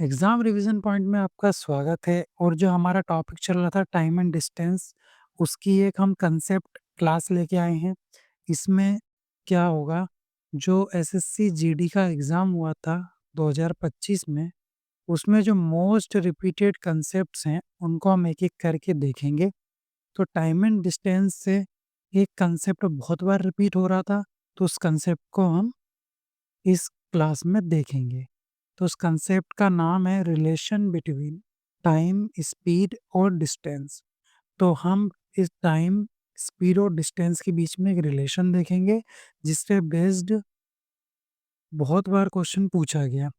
Exam revision point में आपका स्वागत है। और जो हमारा टॉपिक चल रहा था टाइम एंड डिस्टेंस, उसकी एक हम कंसेप्ट क्लास लेके आए हैं। इसमें क्या होगा, जो एसएससी जीडी का एग्ज़ाम हुआ था 2025 में, उसमें जो मोस्ट रिपीटेड कंसेप्ट्स हैं उनको हम एक एक करके देखेंगे। तो टाइम एंड डिस्टेंस से एक कंसेप्ट बहुत बार रिपीट हो रहा था, तो उस कंसेप्ट को हम इस क्लास में देखेंगे। तो उस कंसेप्ट का नाम है रिलेशन बिटवीन टाइम, स्पीड और डिस्टेंस। तो हम इस टाइम, स्पीड और डिस्टेंस के बीच में एक रिलेशन देखेंगे, जिस पे बेस्ड बहुत बार क्वेश्चन पूछा गया।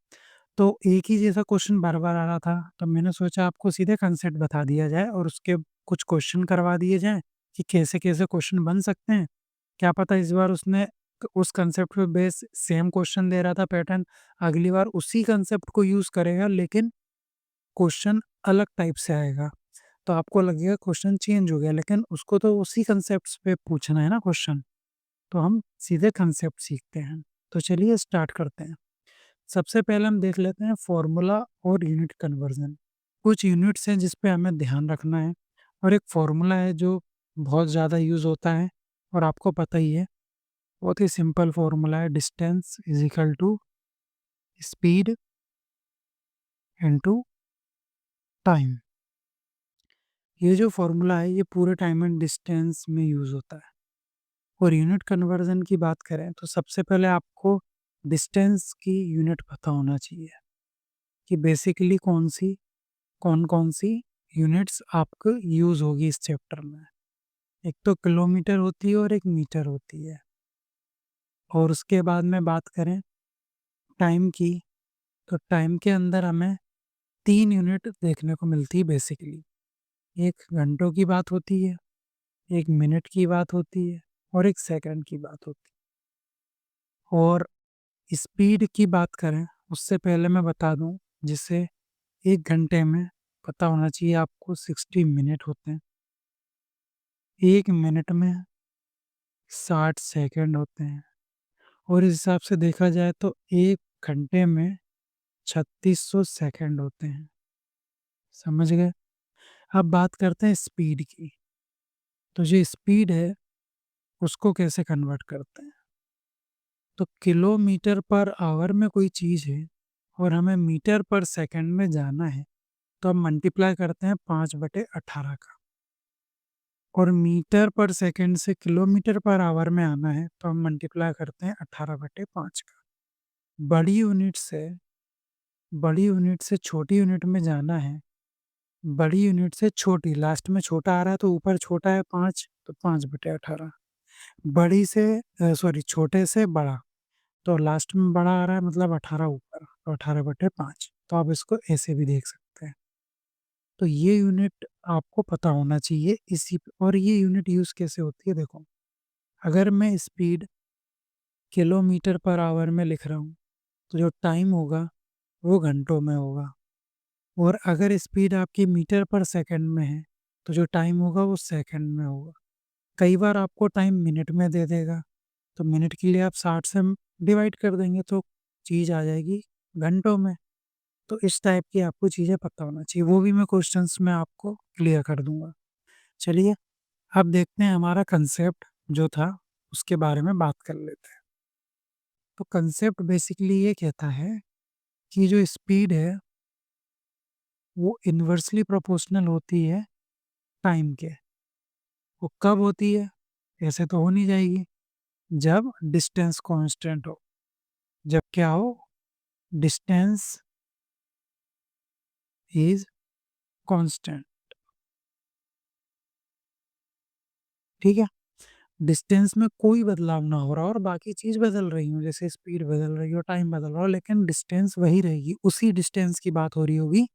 तो एक ही जैसा क्वेश्चन बार-बार आ रहा था, तो मैंने सोचा आपको सीधे कंसेप्ट बता दिया जाए और उसके कुछ क्वेश्चन करवा दिए जाएँ कि कैसे-कैसे क्वेश्चन बन सकते हैं। क्या पता इस बार उसने उस कंसेप्ट पे बेस सेम क्वेश्चन दे रहा था पैटर्न, अगली बार उसी कंसेप्ट को यूज़ करेगा लेकिन क्वेश्चन अलग टाइप से आएगा। तो आपको लगेगा क्वेश्चन चेंज हो गया, लेकिन उसको तो उसी कंसेप्ट्स पे पूछना है ना क्वेश्चन। तो हम सीधे कंसेप्ट सीखते हैं। तो चलिए स्टार्ट करते हैं। सबसे पहले हम देख लेते हैं फॉर्मूला और यूनिट कन्वर्जन। कुछ यूनिट्स हैं जिस पे हमें ध्यान रखना है, और एक फॉर्मूला है जो बहुत ज़्यादा यूज़ होता है और आपको पता ही है। बहुत ही सिंपल फॉर्मूला है, distance is equal to speed into time. ये जो फॉर्मूला है ये पूरे टाइम एंड डिस्टेंस में यूज़ होता है। और यूनिट कन्वर्जन की बात करें तो सबसे पहले आपको डिस्टेंस की यूनिट पता होना चाहिए कि बेसिकली कौन-कौन सी यूनिट्स आपको यूज़ होगी इस चैप्टर में। एक तो किलोमीटर होती है और एक मीटर होती है। और उसके बाद में बात करें टाइम की, तो टाइम के अंदर हमें 3 यूनिट देखने को मिलती है बेसिकली। एक घंटों की बात होती है, एक मिनट की बात होती है और एक सेकंड की बात होती है। और स्पीड की बात करें, उससे पहले मैं बता दूं, जिसे 1 घंटे में पता होना चाहिए आपको 60 मिनट होते हैं। 1 मिनट में 60 सेकंड होते हैं। और इस हिसाब से देखा जाए तो 1 घंटे में 3600 सेकंड होते हैं। समझ गए? अब बात करते हैं स्पीड की। तो जो स्पीड है उसको कैसे कन्वर्ट करते हैं? तो किलोमीटर पर आवर में कोई चीज़ है और हमें मीटर पर सेकंड में जाना है, तो हम मल्टीप्लाई करते हैं 5/18 का। और मीटर पर सेकंड से किलोमीटर पर आवर में आना है, तो हम मल्टीप्लाई करते हैं 18/5 का। बड़ी यूनिट से बड़ी यूनिट से छोटी यूनिट में जाना है, बड़ी यूनिट से छोटी, लास्ट में छोटा आ रहा है तो ऊपर छोटा है 5, तो 5/18। बड़ी से सॉरी, छोटे से बड़ा, तो लास्ट में बड़ा आ रहा है मतलब 18 ऊपर, तो 18/5। तो आप इसको ऐसे भी देख सकते हैं। तो ये यूनिट आपको पता होना चाहिए और ये यूनिट यूज़ कैसे होती है देखो। अगर मैं स्पीड किलोमीटर पर आवर में लिख रहा हूँ, तो जो टाइम होगा वो घंटों में होगा। और अगर स्पीड आपकी मीटर पर सेकंड में है, तो जो टाइम होगा वो सेकंड में होगा। कई बार आपको टाइम मिनट में दे देगा, तो मिनट के लिए आप 60 से डिवाइड कर देंगे तो चीज़ आ जाएगी घंटों में। तो इस टाइप की आपको चीज़ें पता होना चाहिए, वो भी मैं क्वेश्चंस में आपको क्लियर कर दूँगा। चलिए, अब देखते हैं हमारा कंसेप्ट जो था, उसके बारे में बात कर लेते हैं। तो कंसेप्ट बेसिकली ये कहता है कि जो स्पीड है, वो इन्वर्सली प्रोपोर्शनल होती है टाइम के। वो कब होती है? ऐसे तो हो नहीं जाएगी, जब डिस्टेंस कांस्टेंट हो। जब क्या हो? डिस्टेंस इज़ कांस्टेंट, ठीक है? डिस्टेंस में कोई बदलाव ना हो रहा हो और बाकी चीज़ बदल रही हो, जैसे स्पीड बदल रही हो, टाइम बदल रहा हो, लेकिन डिस्टेंस वही रहेगी। उसी डिस्टेंस की बात हो रही होगी,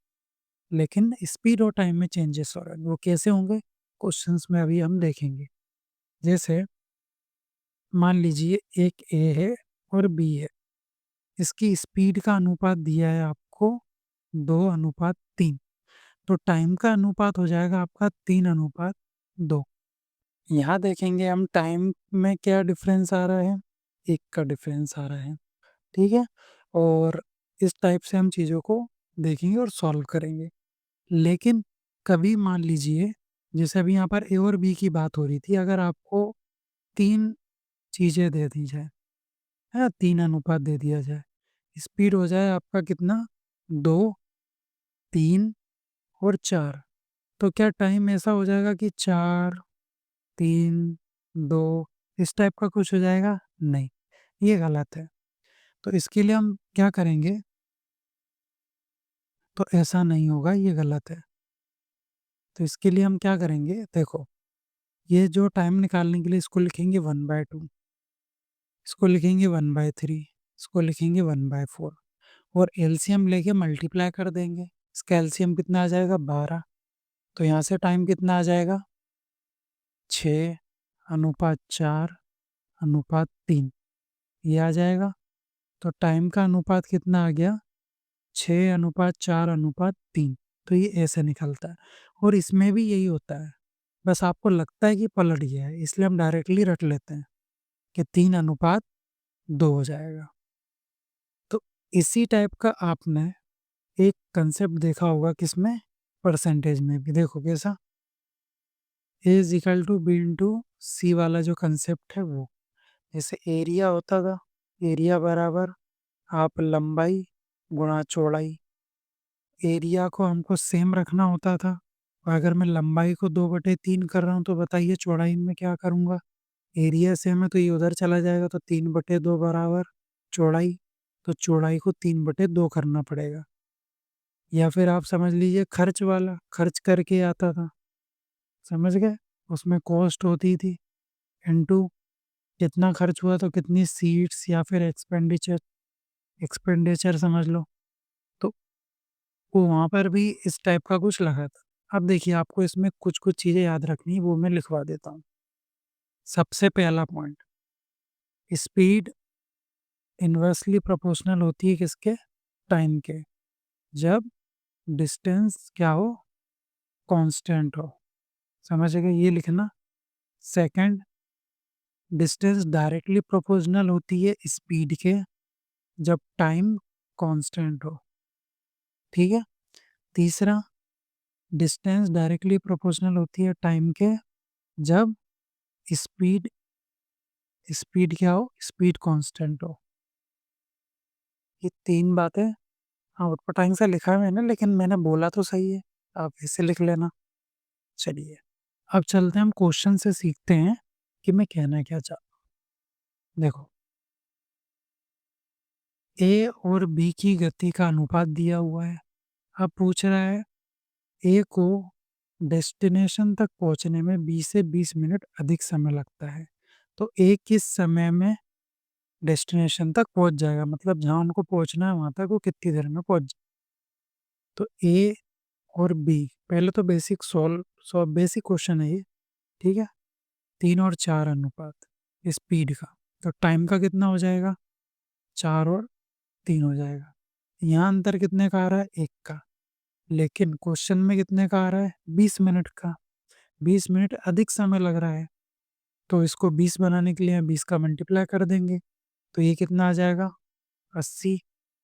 लेकिन स्पीड और टाइम में चेंजेस हो रहे हैं। वो कैसे होंगे? क्वेश्चंस में अभी हम देखेंगे। जैसे मान लीजिए एक ए है और बी है। इसकी स्पीड का अनुपात दिया है आपको 2:3। तो टाइम का अनुपात हो जाएगा आपका 3:2। यहाँ देखेंगे हम टाइम में क्या डिफरेंस आ रहा है, 1 का डिफरेंस आ रहा है, ठीक है? और इस टाइप से हम चीज़ों को देखेंगे और सॉल्व करेंगे। लेकिन कभी मान लीजिए, जैसे अभी यहाँ पर ए और बी की बात हो रही थी, अगर आपको 3 चीज़ें दे दी जाएँ, है ना? 3 अनुपात दे दिया जाए, स्पीड हो जाए आपका कितना 2, 3 और 4, तो क्या टाइम ऐसा हो जाएगा कि 4, 3, 2 इस टाइप का कुछ हो जाएगा? नहीं, ये गलत है। तो इसके लिए हम क्या करेंगे? तो ऐसा नहीं होगा, ये गलत है। तो इसके लिए हम क्या करेंगे? देखो, ये जो टाइम निकालने के लिए इसको लिखेंगे 1/2, इसको लिखेंगे 1/3, इसको लिखेंगे 1/4 और एलसीएम लेके मल्टीप्लाई कर देंगे। इसका एलसीएम कितना आ जाएगा? 12। तो यहाँ से टाइम कितना आ जाएगा? 6:4:3 ये आ जाएगा। तो टाइम का अनुपात कितना आ गया? 6:4:3। तो ये ऐसे निकलता है और इसमें भी यही होता है। बस आपको लगता है कि पलट गया है, इसलिए हम डायरेक्टली रट लेते हैं कि 3:2 हो जाएगा। तो इसी टाइप का आपने एक कंसेप्ट देखा होगा किसमें? परसेंटेज में भी। देखो कैसा? A is equal to B into C वाला जो कंसेप्ट है वो। जैसे एरिया होता था, एरिया बराबर आप लंबाई गुणा चौड़ाई। एरिया को हमको सेम रखना होता था और अगर मैं लंबाई को 2/3 कर रहा हूँ तो बताइए चौड़ाई में क्या करूँगा? एरिया सेम है तो ये उधर चला जाएगा, तो 3/2 बराबर चौड़ाई, तो चौड़ाई को 3/2 करना पड़ेगा। या फिर आप समझ लीजिए खर्च वाला, खर्च करके आता था, समझ गए? उसमें कॉस्ट होती थी इनटू कितना खर्च हुआ, तो कितनी सीट्स या फिर एक्सपेंडिचर, एक्सपेंडिचर समझ लो। तो वो वहाँ पर भी इस टाइप का कुछ लगा था। अब देखिए आपको इसमें कुछ-कुछ चीज़ें याद रखनी है, वो मैं लिखवा देता हूँ। सबसे पहला पॉइंट, स्पीड इन्वर्सली प्रोपोर्शनल होती है किसके? टाइम के। जब डिस्टेंस क्या हो? कांस्टेंट हो। समझ गए? ये लिखना। सेकंड, डिस्टेंस डायरेक्टली प्रोपोर्शनल होती है स्पीड के जब टाइम कांस्टेंट हो। ठीक है? तीसरा, डिस्टेंस डायरेक्टली प्रोपोर्शनल होती है टाइम के जब स्पीड स्पीड क्या हो? स्पीड कांस्टेंट हो। ये 3 बातें आउटपुट टाइम से लिखा है मैंने, लेकिन मैंने बोला तो सही है, आप ऐसे लिख लेना। चलिए, अब चलते हैं हम क्वेश्चन से सीखते हैं कि मैं कहना क्या चाह। देखो, ए और बी की गति का अनुपात दिया हुआ है। अब पूछ रहा है ए को डेस्टिनेशन तक पहुंचने में 20 से 20 मिनट अधिक समय लगता है। तो ए किस समय में डेस्टिनेशन तक पहुंच जाएगा, मतलब जहां उनको पहुंचना है वहां तक वो कितनी देर में पहुंच जाए। तो ए और बी, पहले तो basic solve saw basic question है ये, ठीक है? 3 और 4 अनुपात स्पीड का, तो टाइम का कितना हो जाएगा? 4 और 3 हो जाएगा। यहाँ अंतर कितने का आ रहा है? 1 का। लेकिन क्वेश्चन में कितने का आ रहा है? 20 मिनट का। 20 मिनट अधिक समय लग रहा है, तो इसको 20 बनाने के लिए हम 20 का मल्टीप्लाई कर देंगे। तो ये कितना आ जाएगा? 80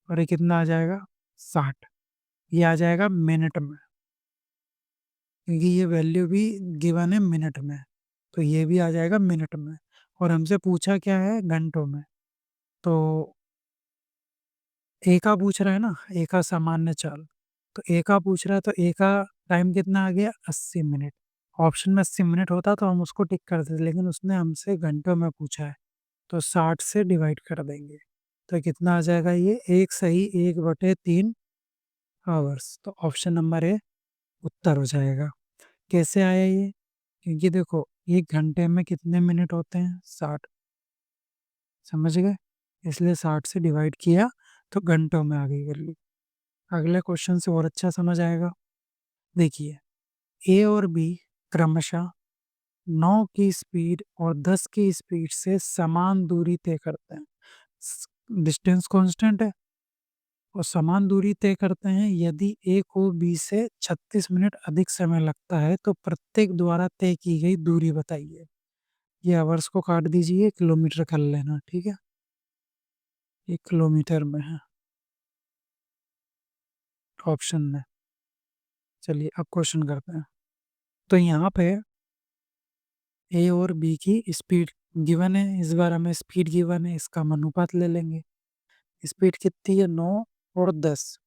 और ये कितना आ जाएगा? 60। ये आ जाएगा मिनट में, क्योंकि ये वैल्यू भी गिवन है मिनट में, तो ये भी आ जाएगा मिनट में। और हमसे पूछा क्या है? घंटों में। तो ए का पूछ रहा है ना, ए का सामान्य चाल, तो ए का पूछ रहा है, तो ए का टाइम कितना आ गया? 80 मिनट। ऑप्शन में 80 मिनट होता तो हम उसको टिक कर देते, लेकिन उसने हमसे घंटों में पूछा है, तो 60 से डिवाइड कर देंगे। तो कितना आ जाएगा ये? 1 सही 1/3 आवर्स। तो ऑप्शन नंबर ए उत्तर हो जाएगा। कैसे आया ये? क्योंकि देखो 1 घंटे में कितने मिनट होते हैं? 60, समझ गए? इसलिए 60 से डिवाइड किया तो घंटों में आ गई वैल्यू। अगले क्वेश्चन से और अच्छा समझ आएगा। देखिए, ए और बी क्रमशः 9 की स्पीड और 10 की स्पीड से समान दूरी तय करते हैं। डिस्टेंस कांस्टेंट है और समान दूरी तय करते हैं। यदि ए को बी से 36 मिनट अधिक समय लगता है तो प्रत्येक द्वारा तय की गई दूरी बताइए। ये आवर्स को काट दीजिए, किलोमीटर कर लेना, ठीक है? ये किलोमीटर में है। ऑप्शन में। चलिए अब क्वेश्चन करते हैं। तो यहाँ पे ए और बी की स्पीड गिवन है, इस बार हमें स्पीड गिवन है, इसका हम अनुपात ले लेंगे। स्पीड कितनी है 9 और 10,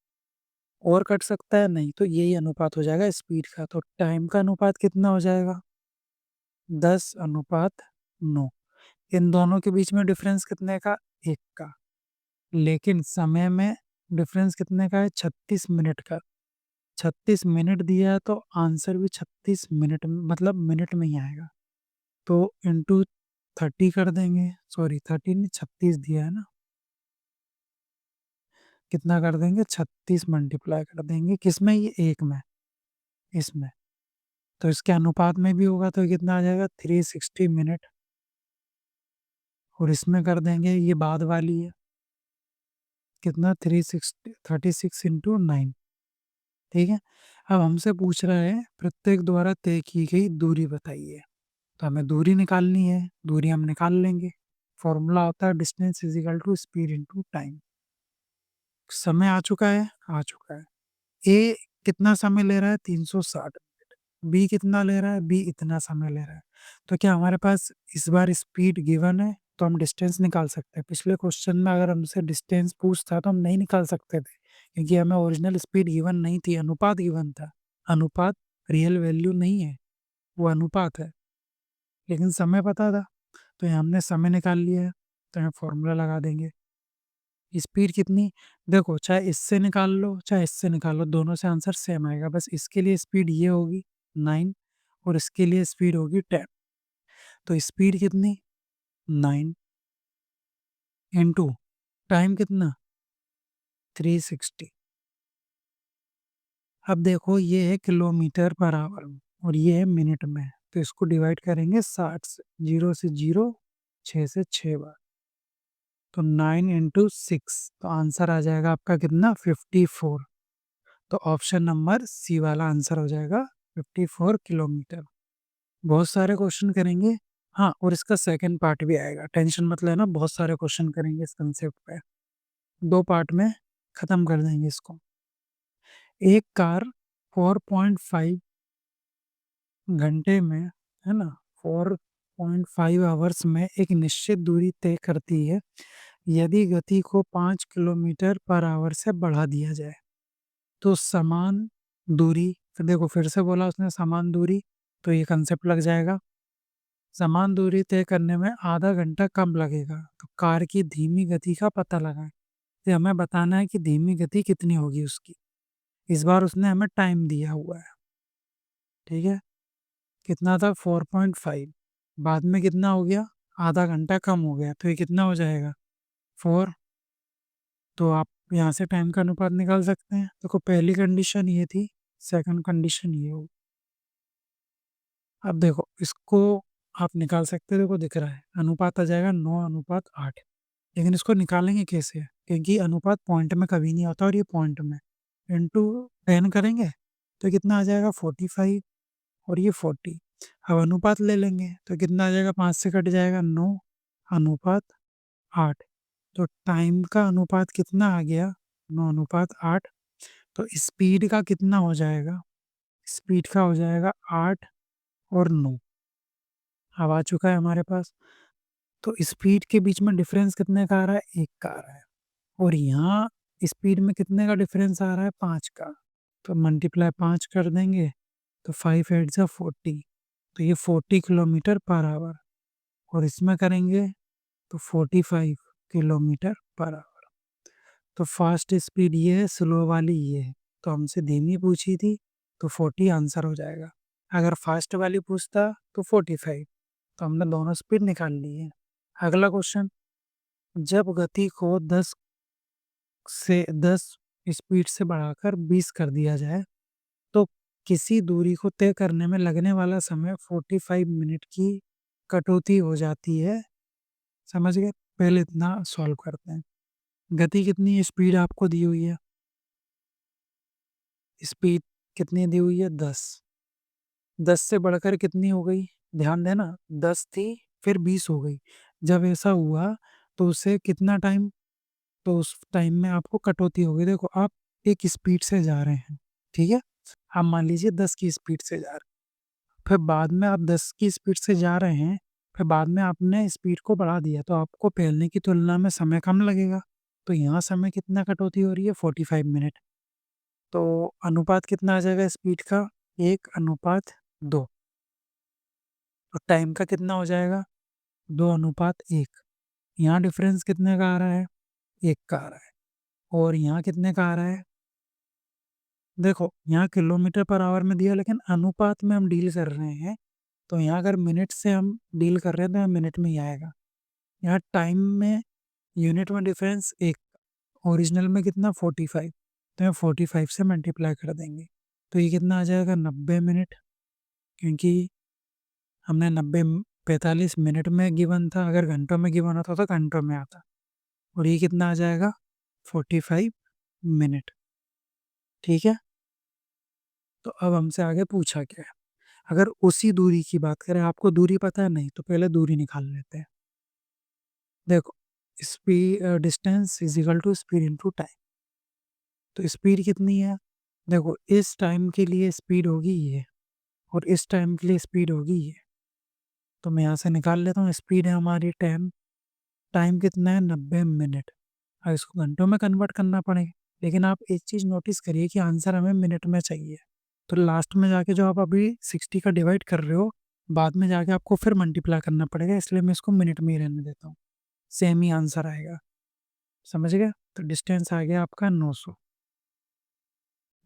और कट सकता है नहीं, तो यही अनुपात हो जाएगा स्पीड का। तो टाइम का अनुपात कितना हो जाएगा 10:9। इन दोनों के बीच में डिफरेंस कितने का 1 का, लेकिन समय में डिफरेंस कितने का है 36 मिनट का। 36 मिनट दिया है तो आंसर भी 36 मिनट में, मतलब मिनट में ही आएगा। तो इंटू 30 कर देंगे, सॉरी 30 नहीं 36 दिया है ना, कितना कर देंगे 36 मल्टीप्लाई कर देंगे किसमें, ये 1 में, इसमें। तो इसके अनुपात में भी होगा तो कितना आ जाएगा 360 मिनट, और इसमें कर देंगे, ये बाद वाली है, कितना 360 36 इंटू 9। ठीक है। अब हमसे पूछ रहा है प्रत्येक द्वारा तय की गई दूरी बताइए। तो हमें दूरी निकालनी है, दूरी हम निकाल लेंगे। फॉर्मूला होता है distance is equal to speed into time. समय आ चुका है, आ चुका है। ए कितना समय ले रहा है 360 मिनट, बी कितना ले रहा है, बी इतना समय ले रहा है। तो क्या हमारे पास इस बार स्पीड गिवन है तो हम डिस्टेंस निकाल सकते हैं। पिछले क्वेश्चन में अगर हमसे डिस्टेंस पूछता तो हम नहीं निकाल सकते थे, क्योंकि हमें ओरिजिनल स्पीड गिवन नहीं थी, अनुपात गिवन था। अनुपात रियल वैल्यू नहीं है, वो अनुपात है, लेकिन समय पता था, तो यहाँ हमने समय निकाल लिया है। तो यहाँ फॉर्मूला लगा देंगे। स्पीड कितनी, देखो चाहे इससे निकाल लो चाहे इससे निकाल लो, दोनों से आंसर सेम आएगा। बस इसके लिए स्पीड ये होगी 9, और इसके लिए स्पीड होगी 10। तो स्पीड कितनी 9 इंटू टाइम कितना 360। अब देखो ये है किलोमीटर पर आवर में और ये है मिनट में, तो इसको डिवाइड करेंगे 60 से, 0 से 0, 6 से 6 बार। तो 9 इंटू 6, तो आंसर आ जाएगा आपका कितना 54। तो ऑप्शन नंबर सी वाला आंसर हो जाएगा 54 किलोमीटर। बहुत सारे क्वेश्चन करेंगे, हाँ, और इसका सेकंड पार्ट भी आएगा, टेंशन मत लेना, बहुत सारे क्वेश्चन करेंगे इस कंसेप्ट पे। 2 पार्ट में खत्म कर देंगे इसको। एक कार 4.5 घंटे में, है ना, 4.5 आवर्स में एक निश्चित दूरी तय करती है यदि गति को 5 किलोमीटर पर आवर से बढ़ा दिया जाए। तो समान दूरी, फिर देखो फिर से बोला उसने समान दूरी, तो ये कंसेप्ट लग जाएगा। समान दूरी तय करने में आधा घंटा कम लगेगा, तो कार की धीमी गति का पता लगाएं। तो हमें बताना है कि धीमी गति कितनी होगी उसकी। इस बार उसने हमें टाइम दिया हुआ है, ठीक है, कितना था 4.5, बाद में कितना हो गया, आधा घंटा कम हो गया, तो ये कितना हो जाएगा 4। तो आप यहाँ से टाइम का अनुपात निकाल सकते हैं। देखो पहली कंडीशन ये थी, सेकंड कंडीशन ये हो। अब देखो इसको आप निकाल सकते हो, देखो दिख रहा है अनुपात आ जाएगा 9:8। लेकिन इसको निकालेंगे कैसे, क्योंकि अनुपात पॉइंट में कभी नहीं होता और ये पॉइंट में, इंटू 10 करेंगे तो कितना आ जाएगा 45, और ये 40। अब अनुपात ले लेंगे तो कितना आ जाएगा, 5 से कट जाएगा 9:8। तो टाइम का अनुपात कितना आ गया 9:8। तो स्पीड का कितना हो जाएगा, स्पीड का हो जाएगा 8 और 9। अब आ चुका है हमारे पास। तो स्पीड के बीच में डिफरेंस कितने का आ रहा है, 1 का आ रहा है, और यहाँ स्पीड में कितने का डिफरेंस आ रहा है 5 का। तो मल्टीप्लाई 5 कर देंगे तो 5 8 जा 40, तो ये 40 किलोमीटर पर आवर, और इसमें करेंगे तो 45 किलोमीटर पर आवर। तो फास्ट स्पीड ये है, स्लो वाली ये है, तो हमसे धीमी पूछी थी तो 40 आंसर हो जाएगा। अगर फास्ट वाली पूछता तो 45, तो हमने दोनों स्पीड निकाल ली है। अगला क्वेश्चन, जब गति को 10 स्पीड से बढ़ाकर 20 कर दिया जाए तो किसी दूरी को तय करने में लगने वाला समय 45 मिनट की कटौती हो जाती है। समझ गए, पहले इतना सॉल्व करते हैं। गति कितनी है, स्पीड आपको दी हुई है, स्पीड कितनी दी हुई है 10। 10 से बढ़कर कितनी हो गई, ध्यान देना, 10 थी फिर 20 हो गई। जब ऐसा हुआ तो उसे कितना टाइम, तो उस टाइम में आपको कटौती होगी। देखो आप एक स्पीड से जा रहे हैं, ठीक है? आप मान लीजिए 10 की स्पीड से जा रहे हैं, फिर बाद में आप 10 की स्पीड से जा रहे हैं, फिर बाद में आपने स्पीड को बढ़ा दिया, तो आपको पहले की तुलना में समय कम लगेगा। तो यहाँ समय कितना कटौती हो रही है? 45 मिनट। तो अनुपात कितना आ जाएगा स्पीड का? 1:2। और टाइम का कितना हो जाएगा? 2:1। यहाँ डिफरेंस कितने का आ रहा है? 1 का आ रहा है। और यहाँ कितने का आ रहा है? देखो, यहाँ किलोमीटर पर आवर में दिया, लेकिन अनुपात में हम डील कर रहे हैं, तो यहाँ अगर मिनट से हम डील कर रहे हैं तो यहाँ मिनट में ही आएगा। यहाँ टाइम में यूनिट में डिफरेंस 1, ओरिजिनल में कितना? 45, तो यहाँ 45 से मल्टीप्लाई कर देंगे। तो ये कितना आ जाएगा? 90 मिनट, क्योंकि हमने 45 मिनट में गिवन था, अगर घंटों में गिवन होता तो घंटों में आता। और ये कितना आ जाएगा? 45 मिनट, ठीक है? तो अब हमसे आगे पूछा क्या है? अगर उसी दूरी की बात करें, आपको दूरी पता है? नहीं, तो पहले दूरी निकाल लेते हैं। देखो, distance is equal to speed into time. तो स्पीड कितनी है? देखो, इस टाइम के लिए स्पीड होगी ये, और इस टाइम के लिए स्पीड होगी ये। तो मैं यहाँ से निकाल लेता हूँ, स्पीड है हमारी 10, टाइम कितना है? 90 मिनट। अब इसको घंटों में कन्वर्ट करना पड़ेगा, लेकिन आप एक चीज़ नोटिस करिए कि आंसर हमें मिनट में चाहिए। तो लास्ट में जाके जो आप अभी 60 का डिवाइड कर रहे हो, बाद में जाके आपको फिर मल्टीप्लाई करना पड़ेगा, इसलिए मैं इसको मिनट में ही रहने देता हूँ। सेम ही आंसर आएगा, समझ गए? तो डिस्टेंस आ गया आपका 900।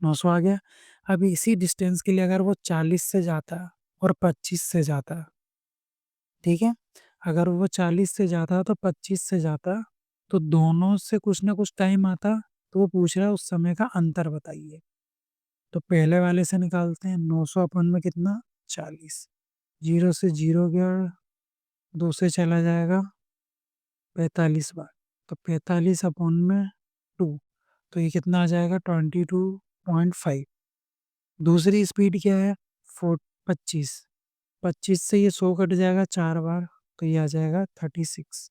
900 आ गया। अब इसी डिस्टेंस के लिए अगर वो 40 से जाता और 25 से जाता, ठीक है? अगर वो 40 से जाता तो 25 से जाता, तो दोनों से कुछ ना कुछ टाइम आता, तो वो पूछ रहा है उस समय का अंतर बताइए। तो पहले वाले से निकालते हैं, 900 अपन में कितना? 40। 0 से 0 गया, 2 से चला जाएगा 45 बार, तो 45 अपॉन में 2, तो ये कितना आ जाएगा? 22.5। दूसरी स्पीड क्या है? 25। 25 से ये 100 कट जाएगा 4 बार, तो ये आ जाएगा 36।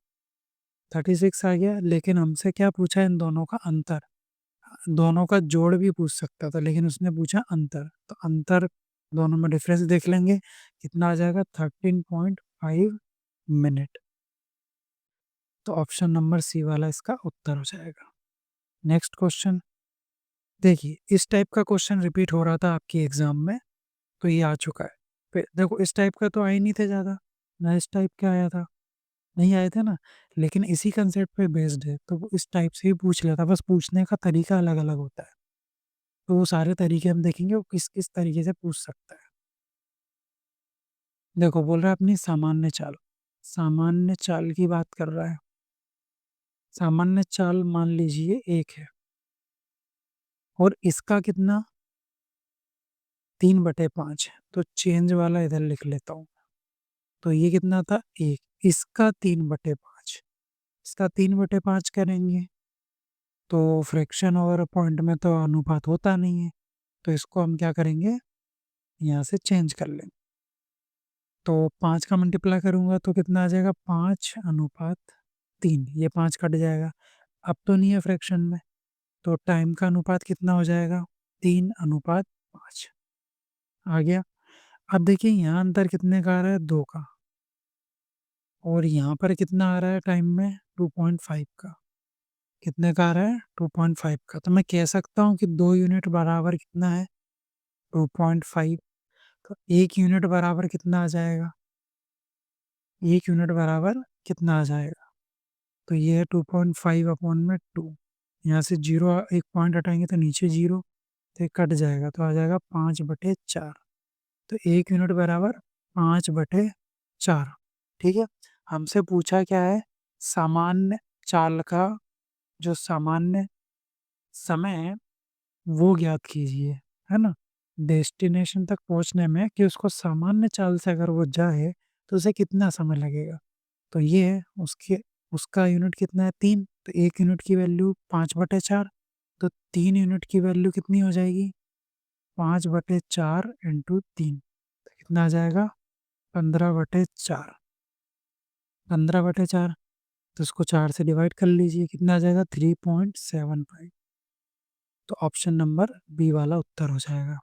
36 आ गया, लेकिन हमसे क्या पूछा? इन दोनों का अंतर। दोनों का जोड़ भी पूछ सकता था, लेकिन उसने पूछा अंतर, तो अंतर दोनों में डिफरेंस देख लेंगे, कितना आ जाएगा? 13.5 मिनट। तो ऑप्शन नंबर सी वाला इसका उत्तर हो जाएगा। नेक्स्ट क्वेश्चन देखिए, इस टाइप का क्वेश्चन रिपीट हो रहा था आपके एग्जाम में, तो ये आ चुका है। फिर देखो, इस टाइप का तो आए नहीं थे ज़्यादा, ना इस टाइप का आया था, नहीं आए थे ना, लेकिन इसी कंसेप्ट पे बेस्ड है, तो वो इस टाइप से ही पूछ लेता, बस पूछने का तरीका अलग अलग होता है। तो वो सारे तरीके हम देखेंगे वो किस किस तरीके से पूछ सकता है। देखो, बोल रहा है अपनी सामान्य चाल। सामान्य चाल की बात कर रहा है। सामान्य चाल मान लीजिए 1 है, और इसका कितना? 3/5 है, तो चेंज वाला इधर लिख लेता हूँ। तो ये कितना था? 1। इसका 3/5, इसका 3/5 करेंगे, तो फ्रैक्शन और पॉइंट में तो अनुपात होता नहीं है, तो इसको हम क्या करेंगे? यहाँ से चेंज कर लेंगे। तो 5 का मल्टीप्लाई करूँगा तो कितना आ जाएगा? 5:3। ये 5 कट जाएगा, अब तो नहीं है फ्रैक्शन में, तो टाइम का अनुपात कितना हो जाएगा? 3:5 आ गया। अब देखिए, यहाँ अंतर कितने का आ रहा है? 2 का, और यहाँ पर कितना आ रहा है टाइम में? 2.5 का। कितने का आ रहा है? 2.5 का। तो मैं कह सकता हूँ कि 2 यूनिट बराबर कितना है? 2.5। तो 1 यूनिट बराबर कितना आ जाएगा? 1 यूनिट बराबर कितना आ जाएगा? तो ये है 2.5 अपॉन में 2। यहाँ से 0 एक पॉइंट हटाएँगे तो नीचे 0, तो ये कट जाएगा, तो आ जाएगा 5/4। तो 1 यूनिट बराबर 5/4, ठीक है? हमसे पूछा क्या है? सामान्य चाल का जो सामान्य समय है, वो ज्ञात कीजिए, है ना? डेस्टिनेशन तक पहुँचने में कि उसको सामान्य चाल से अगर वो जाए, तो उसे कितना समय लगेगा? तो ये है उसके उसका यूनिट कितना है? 3, तो 1 यूनिट की वैल्यू 5/4, तो 3 यूनिट की वैल्यू कितनी हो जाएगी? 5/4 इंटू 3, तो कितना आ जाएगा? 15/4। 15/4, तो इसको 4 से डिवाइड कर लीजिए, कितना आ जाएगा? 3.75। तो ऑप्शन नंबर बी वाला उत्तर हो जाएगा।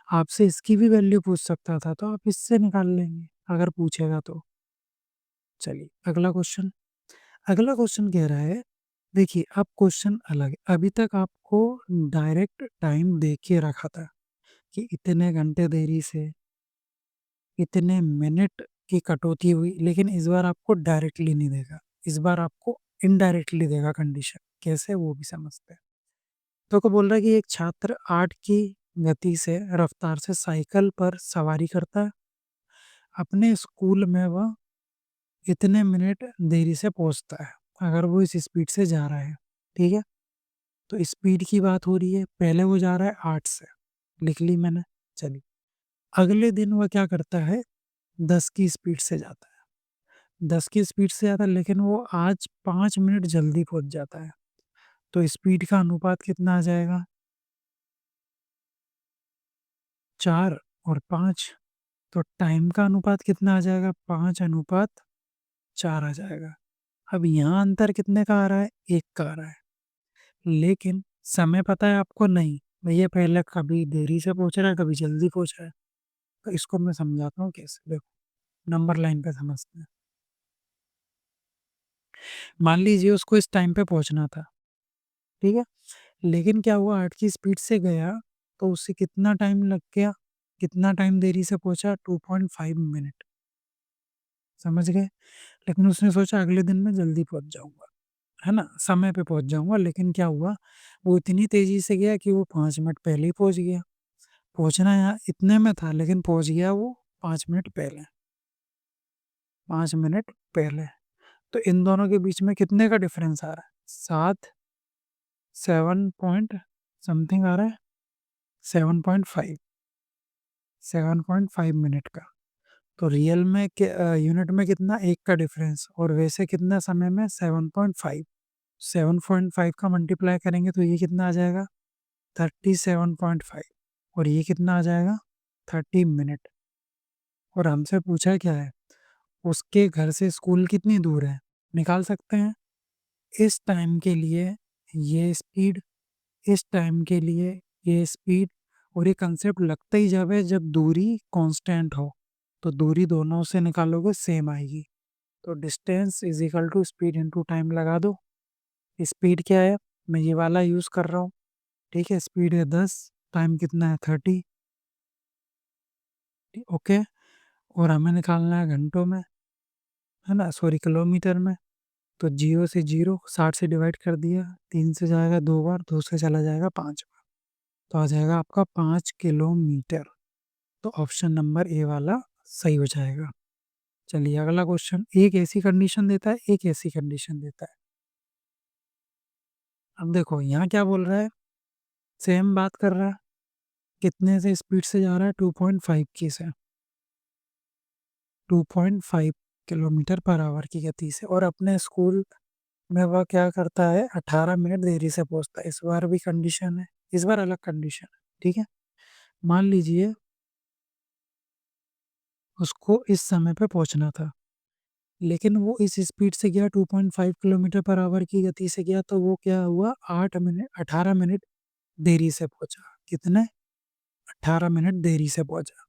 आपसे इसकी भी वैल्यू पूछ सकता था, तो आप इससे निकाल लेंगे अगर पूछेगा तो। चलिए अगला क्वेश्चन कह रहा है, देखिए अब क्वेश्चन अलग है। अभी तक आपको डायरेक्ट टाइम दे के रखा था कि इतने घंटे देरी से इतने मिनट की कटौती हुई, लेकिन इस बार आपको डायरेक्टली नहीं देगा, इस बार आपको इनडायरेक्टली देगा कंडीशन। कैसे, वो भी समझते हैं। तो को बोल रहा है कि एक छात्र 8 की गति से रफ्तार से साइकिल पर सवारी करता है। अपने स्कूल में वह इतने मिनट देरी से पहुंचता है अगर वो इस स्पीड से जा रहा है। ठीक है, तो स्पीड की बात हो रही है। पहले वो जा रहा है 8 से, लिख ली मैंने। चलिए, अगले दिन वह क्या करता है, 10 की स्पीड से जाता है। 10 की स्पीड से जाता है, लेकिन वो आज 5 मिनट जल्दी पहुंच जाता है। तो स्पीड का अनुपात कितना आ जाएगा, 4 और 5। तो टाइम का अनुपात कितना आ जाएगा, 5 अनुपात 4 आ जाएगा। अब यहाँ अंतर कितने का आ रहा है, 1 का आ रहा है। लेकिन समय पता है आपको, नहीं भैया, पहले कभी देरी से पहुंच रहा है, कभी जल्दी पहुंच रहा है। तो इसको मैं समझाता हूँ कैसे, देखो नंबर लाइन पे समझते हैं। मान लीजिए उसको इस टाइम पे पहुंचना था, ठीक है, लेकिन क्या हुआ, 8 की स्पीड से गया, तो उससे कितना टाइम लग गया, कितना टाइम देरी से पहुंचा, 2.5 मिनट। समझ गए। लेकिन उसने सोचा अगले दिन मैं जल्दी पहुंच जाऊंगा, है ना, समय पे पहुंच जाऊंगा। लेकिन क्या हुआ, वो इतनी तेजी से गया कि वो 5 मिनट पहले ही पहुंच गया। पहुंचना यहाँ इतने में था, लेकिन पहुंच गया वो 5 मिनट पहले। 5 मिनट पहले। तो इन दोनों के बीच में कितने का डिफरेंस आ रहा है, 7, 7 पॉइंट समथिंग आ रहा है, 7.5, 7.5 मिनट का। तो रियल में यूनिट में कितना, 1 का डिफरेंस, और वैसे कितना समय में, 7.5। 7.5 का मल्टीप्लाई करेंगे तो ये कितना आ जाएगा, 37.5। और ये कितना आ जाएगा, 30 मिनट। और हमसे पूछा क्या है, उसके घर से स्कूल कितनी दूर है, निकाल सकते हैं। इस टाइम के लिए ये स्पीड, इस टाइम के लिए ये स्पीड, और ये कंसेप्ट लगता ही जब है जब दूरी कांस्टेंट हो। तो दूरी दोनों से निकालोगे सेम आएगी। तो distance is equal to speed into time लगा दो। स्पीड क्या है, मैं ये वाला यूज़ कर रहा हूँ। ठीक है, स्पीड है 10, टाइम कितना है 30। ओके, और हमें निकालना है घंटों में, है ना, सॉरी किलोमीटर में। तो 0 से 0, 60 से डिवाइड कर दिया, 3 से जाएगा 2 बार, 2 से चला जाएगा 5 बार। तो आ जाएगा आपका 5 किलोमीटर। तो ऑप्शन नंबर ए वाला सही हो जाएगा। चलिए अगला क्वेश्चन, एक ऐसी कंडीशन देता है, एक ऐसी कंडीशन देता है। अब देखो यहाँ क्या बोल रहा है, सेम बात कर रहा है, कितने से स्पीड से जा रहा है, 2.5 की से, 2.5 किलोमीटर पर आवर की गति से। और अपने स्कूल में वह क्या करता है, 18 मिनट देरी से पहुंचता है। इस बार भी कंडीशन है, इस बार अलग कंडीशन है। ठीक है, मान लीजिए उसको इस समय पे पहुंचना था, लेकिन वो इस स्पीड से गया, 2.5 किलोमीटर पर आवर की गति से गया, तो वो क्या हुआ, 18 मिनट देरी से पहुंचा। कितने, 18 मिनट देरी से पहुंचा।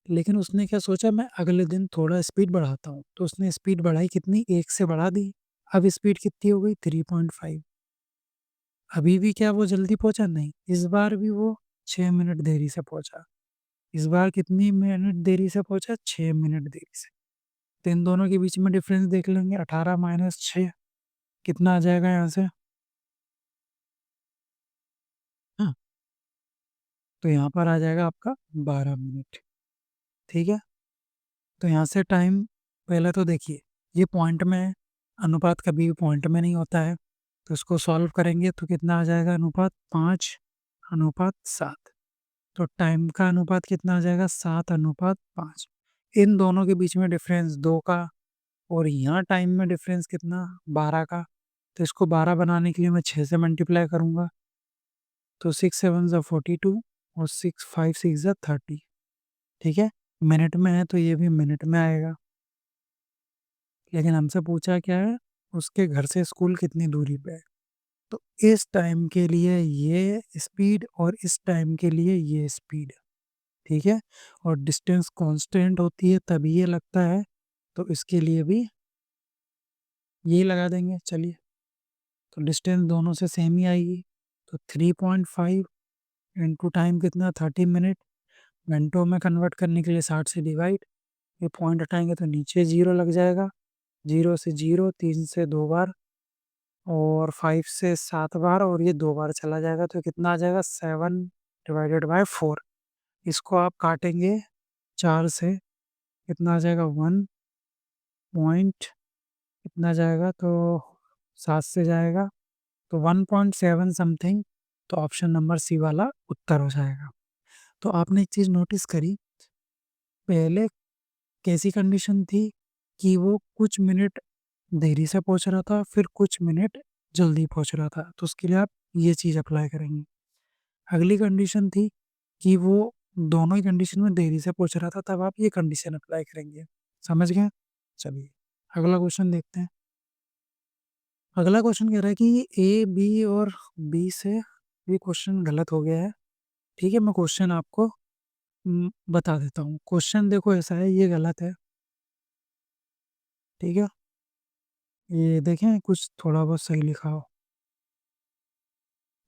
लेकिन उसने क्या सोचा, मैं अगले दिन थोड़ा स्पीड बढ़ाता हूँ। तो उसने स्पीड बढ़ाई, कितनी, 1 से बढ़ा दी। अब स्पीड कितनी हो गई, 3.5। अभी भी क्या वो जल्दी पहुंचा, नहीं, इस बार भी वो 6 मिनट देरी से पहुंचा। इस बार कितनी मिनट देरी से पहुंचा, 6 मिनट देरी से। तो इन दोनों के बीच में डिफरेंस देख लेंगे, 18 माइनस 6 कितना आ जाएगा यहाँ से, हाँ, तो यहाँ पर आ जाएगा आपका 12 मिनट। ठीक है, तो यहाँ से टाइम, पहले तो देखिए ये पॉइंट में है, अनुपात कभी भी पॉइंट में नहीं होता है। तो इसको सॉल्व करेंगे तो कितना आ जाएगा, अनुपात 5:7। तो टाइम का अनुपात कितना आ जाएगा, 7:5। इन दोनों के बीच में डिफरेंस 2 का, और यहाँ टाइम में डिफरेंस कितना, 12 का। तो इसको 12 बनाने के लिए मैं 6 से मल्टीप्लाई करूँगा। तो 6 7 ज़ा 42, और 6 5 6 ज़ा 30। ठीक है, मिनट में है तो ये भी मिनट में आएगा। लेकिन हमसे पूछा क्या है, उसके घर से स्कूल कितनी दूरी पे है। तो इस टाइम के लिए ये स्पीड और इस टाइम के लिए ये स्पीड, ठीक है? और डिस्टेंस कांस्टेंट होती है तभी ये लगता है, तो इसके लिए भी यही लगा देंगे। चलिए, तो डिस्टेंस दोनों से सेम ही आएगी, तो 3.5 इंटू टाइम कितना 30 मिनट, घंटों में कन्वर्ट करने के लिए 60 से डिवाइड, ये पॉइंट हटाएंगे तो नीचे 0 लग जाएगा, 0 से 0, 3 से 2 बार और 5 से 7 बार और ये 2 बार चला जाएगा, तो कितना आ जाएगा 7 डिवाइडेड बाय 4। इसको आप काटेंगे 4 से, कितना आ जाएगा 1 पॉइंट, कितना जाएगा तो 7 से जाएगा तो 1.7 समथिंग, तो ऑप्शन नंबर सी वाला उत्तर हो जाएगा। तो आपने एक चीज़ नोटिस करी, पहले कैसी कंडीशन थी कि वो कुछ मिनट देरी से पहुंच रहा था, फिर कुछ मिनट जल्दी पहुंच रहा था, तो उसके लिए आप ये चीज़ अप्लाई करेंगे। अगली कंडीशन थी कि वो दोनों ही कंडीशन में देरी से पहुंच रहा था, तब आप ये कंडीशन अप्लाई करेंगे। समझ गए? चलिए, अगला क्वेश्चन देखते हैं। अगला क्वेश्चन कह रहा है कि ए, बी और बी से ये क्वेश्चन गलत हो गया है। ठीक है, मैं क्वेश्चन आपको बता देता हूँ। क्वेश्चन देखो ऐसा है, ये गलत है। ठीक है, ये देखें कुछ थोड़ा बहुत सही लिखा हो।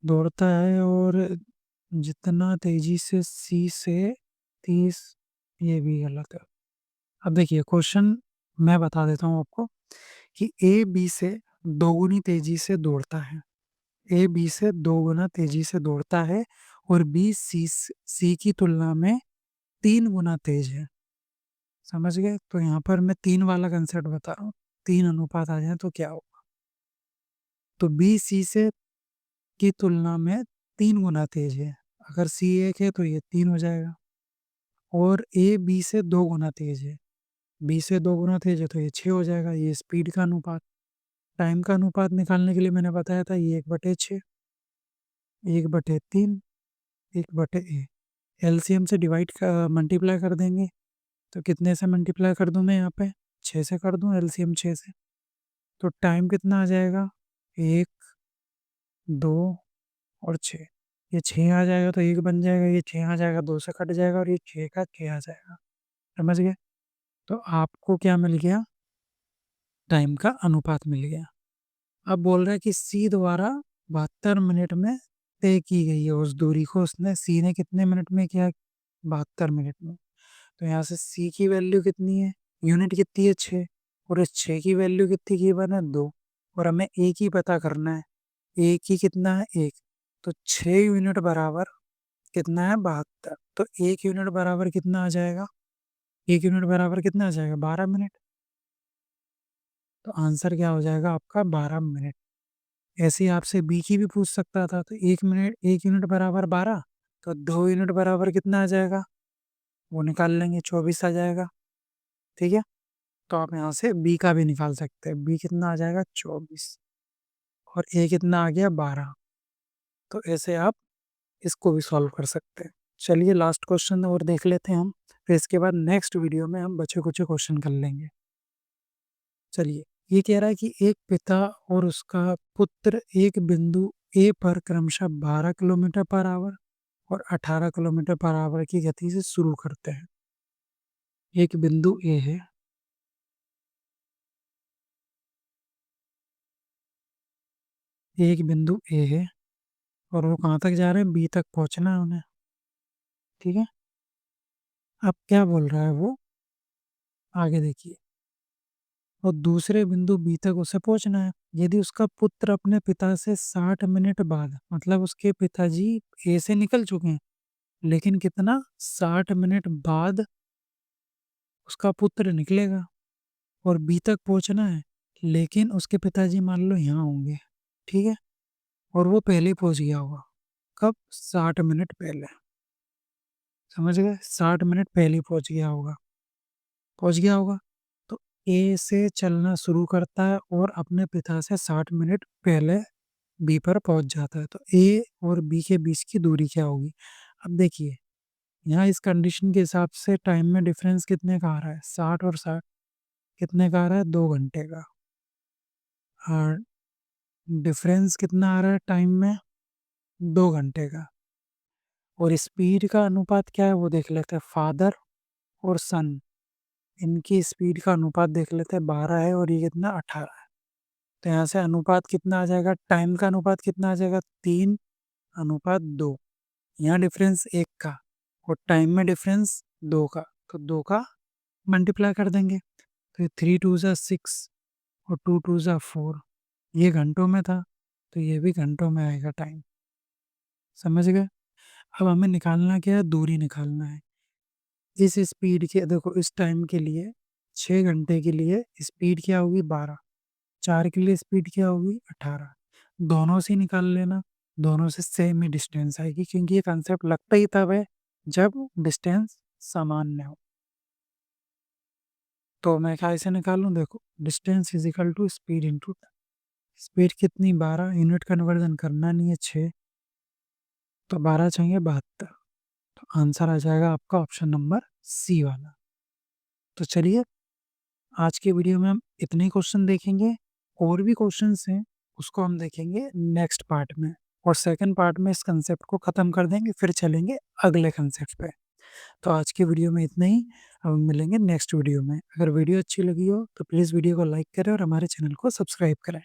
दौड़ता है और जितना तेजी से सी से 30, ये भी गलत है। अब देखिए क्वेश्चन मैं बता देता हूँ आपको कि ए बी से दोगुनी तेजी से दौड़ता है। ए बी से 2 गुना तेजी से दौड़ता है और बी सी की तुलना में 3 गुना तेज है। समझ गए? तो यहाँ पर मैं 3 वाला कंसेप्ट बता रहा हूँ। 3 अनुपात आ जाए तो क्या होगा? तो बी सी से की तुलना में 3 गुना तेज है। अगर सी 1 है तो ये 3 हो जाएगा और ए बी से 2 गुना तेज है। बी से 2 गुना तेज है तो ये 6 हो जाएगा। ये स्पीड का अनुपात। टाइम का अनुपात निकालने के लिए मैंने बताया था ये 1/6, 1/3, 1/a। एलसीएम से डिवाइड मल्टीप्लाई कर देंगे, तो कितने से मल्टीप्लाई कर दूं मैं यहाँ पे? 6 से कर दूं, एलसीएम 6 से। तो टाइम कितना आ जाएगा? 1, 2 और 6। ये 6 आ जाएगा तो 1 बन जाएगा, ये 6 आ जाएगा 2 से कट जाएगा और ये 6 का 6 आ जाएगा। समझ गए? तो आपको क्या मिल गया? टाइम का अनुपात मिल गया। अब बोल रहा है कि सी द्वारा 72 मिनट में तय की गई है उस दूरी को, उसने सी ने कितने मिनट में किया? 72 मिनट में। तो यहाँ से सी की वैल्यू कितनी है? यूनिट कितनी है? 6। और इस 6 की वैल्यू कितनी की बना? 2। और हमें ए की पता करना है। ए की कितना है? 1। तो 6 यूनिट बराबर कितना है? 72। तो 1 यूनिट बराबर कितना आ जाएगा? 1 यूनिट बराबर कितना आ जाएगा? 12 मिनट। तो आंसर क्या हो जाएगा आपका? 12 मिनट। ऐसे ही आपसे बी की भी पूछ सकता था, तो 1 मिनट 1 यूनिट बराबर 12, तो 2 यूनिट बराबर कितना आ जाएगा? वो निकाल लेंगे, 24 आ जाएगा। ठीक है? तो आप यहाँ से बी का भी निकाल सकते हैं। बी कितना आ जाएगा? 24 और ए कितना आ गया? 12। तो ऐसे आप इसको भी सॉल्व कर सकते हैं। चलिए लास्ट क्वेश्चन और देख लेते हैं हम, फिर इसके बाद नेक्स्ट वीडियो में हम बचे-खुचे क्वेश्चन कर लेंगे। चलिए, ये कह रहा है कि एक पिता और उसका पुत्र एक बिंदु ए पर क्रमशः 12 किलोमीटर पर आवर और 18 किलोमीटर पर आवर की गति से शुरू करते हैं। एक बिंदु ए है, एक बिंदु ए है और वो कहाँ तक जा रहे हैं? बी तक पहुँचना है उन्हें। ठीक है? अब क्या बोल रहा है वो? आगे देखिए। और दूसरे बिंदु बी तक उसे पहुंचना है। यदि उसका पुत्र अपने पिता से 60 मिनट बाद, मतलब उसके पिताजी ए से निकल चुके हैं, लेकिन कितना? 60 मिनट बाद उसका पुत्र निकलेगा और बी तक पहुंचना है, लेकिन उसके पिताजी मान लो यहाँ होंगे। ठीक है? और वो पहले ही पहुंच गया होगा। कब? 60 मिनट पहले। समझ गए? 60 मिनट पहले ही पहुंच गया होगा। तो ए से चलना शुरू करता है और अपने पिता से 60 मिनट पहले बी पर पहुंच जाता है। तो ए और बी के बीच की दूरी क्या होगी? अब देखिए, यहाँ इस कंडीशन के हिसाब से टाइम में डिफरेंस कितने का आ रहा है? 60 और 60 कितने का आ रहा है? 2 घंटे का। और डिफरेंस कितना आ रहा है टाइम में? 2 घंटे का। और स्पीड का अनुपात क्या है वो देख लेते हैं। फादर और सन, इनकी स्पीड का अनुपात देख लेते हैं, 12 है और ये कितना 18 है। तो यहाँ से अनुपात कितना आ जाएगा? टाइम का अनुपात कितना आ जाएगा? 3:2। यहाँ डिफरेंस 1 का और टाइम में डिफरेंस 2 का, तो 2 का मल्टीप्लाई कर देंगे। तो 3 2 ज़ा 6 और 2 2 ज़ा 4। ये घंटों में था, तो ये भी घंटों में आएगा टाइम। समझ गए? अब हमें निकालना क्या है? दूरी निकालना है। इस स्पीड के देखो, इस टाइम के लिए 6 घंटे के लिए स्पीड क्या होगी? 12। 4 के लिए स्पीड क्या होगी? 18। दोनों से ही निकाल लेना, दोनों से सेम ही डिस्टेंस आएगी, क्योंकि ये कंसेप्ट लगता ही तब है जब डिस्टेंस सामान्य हो। तो मैं कैसे निकालूँ? देखो, distance is equal to speed into time. Speed कितनी? 12। यूनिट कन्वर्जन करना नहीं है, 6, तो 12 चाहिए 72। तो आंसर आ जाएगा आपका ऑप्शन नंबर सी वाला। तो चलिए, आज के वीडियो में हम इतने ही क्वेश्चन देखेंगे। और भी क्वेश्चंस हैं, उसको हम देखेंगे नेक्स्ट पार्ट में। और सेकंड पार्ट में इस कंसेप्ट को ख़त्म कर देंगे, फिर चलेंगे अगले कंसेप्ट पे। तो आज की वीडियो में इतना ही। अब मिलेंगे नेक्स्ट वीडियो में। अगर वीडियो अच्छी लगी हो तो प्लीज़ वीडियो को लाइक करें और हमारे चैनल को सब्सक्राइब करें।